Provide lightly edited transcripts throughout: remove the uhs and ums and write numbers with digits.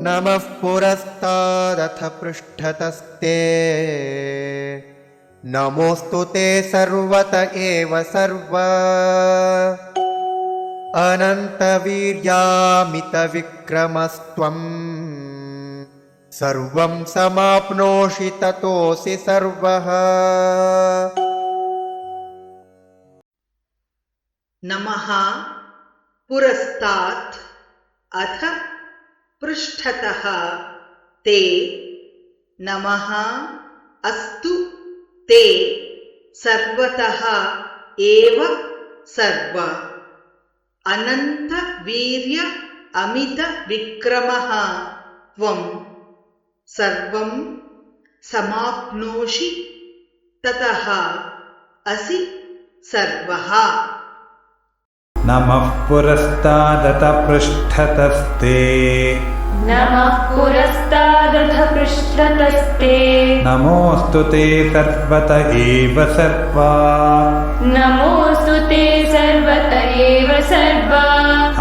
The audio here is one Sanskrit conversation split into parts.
नमः पुरस्तादथ पृष्ठतस्ते नमोऽस्तु ते सर्वत एव सर्व अनन्तवीर्यामितविक्रमस्त्वं सर्वं समाप्नोषि ततोऽसि सर्वः। नमः पुरस्तात् अथ पृष्ठतः ते नमः अस्तु ते सर्वतः एव सर्व अनंत वीर्य अमित विक्रमः त्वं सर्वं समाप्नोषि ततः असि सर्वः। नमः पुरस्तादथ पृष्ठतस्ते नमः पुरस्तादथ पृष्ठतस्ते नमोऽस्तु ते सर्वत एव सर्वा नमोऽस्तु ते सर्वत एव सर्वा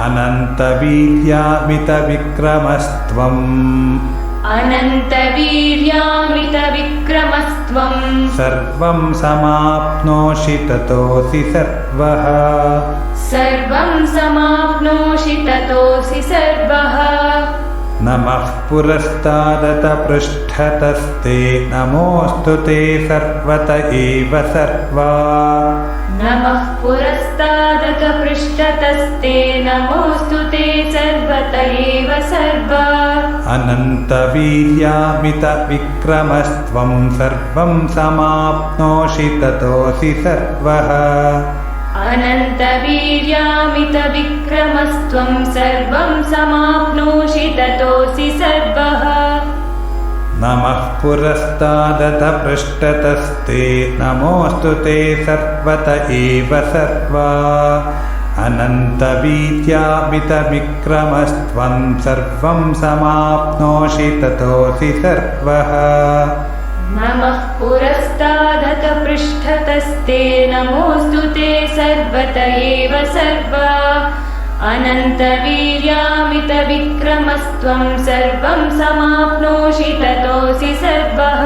अनन्तवीर्यामितविक्रमस्त्वम् अनन्तवीर्यामितविक्रमस्त्वं सर्वं समाप्नोषि ततोऽसि सर्वः सर्वं समाप्नोषि ततोऽसि सर्वः। नमः पुरस्तादथ पृष्ठतस्ते नमोऽस्तु ते सर्वत एव सर्वा नमः पुरस्तादथ पृष्ठतस्ते नमोऽस्तु ते सर्वत एव सर्वा अनन्तवीर्यामितविक्रमस्त्वं सर्वं समाप्नोषि ततोऽसि सर्वः अनन्तवीर्यामितविक्रमस्त्वं सर्वं समाप्नोषि ततोऽसि सर्वः। नमः पुरस्तादथ पृष्ठतस्ते नमोऽस्तु ते सर्वत एव सर्वा अनन्तवीर्यामितविक्रमस्त्वं सर्वं समाप्नोषि ततोऽसि सर्वः नमः पुरस्तादथ पृष्ठतस्ते नमोऽस्तु ते सर्वत एव सर्वा अनन्तवीर्यामितविक्रमस्त्वं सर्वं समाप्नोषि ततोऽसि सर्वः।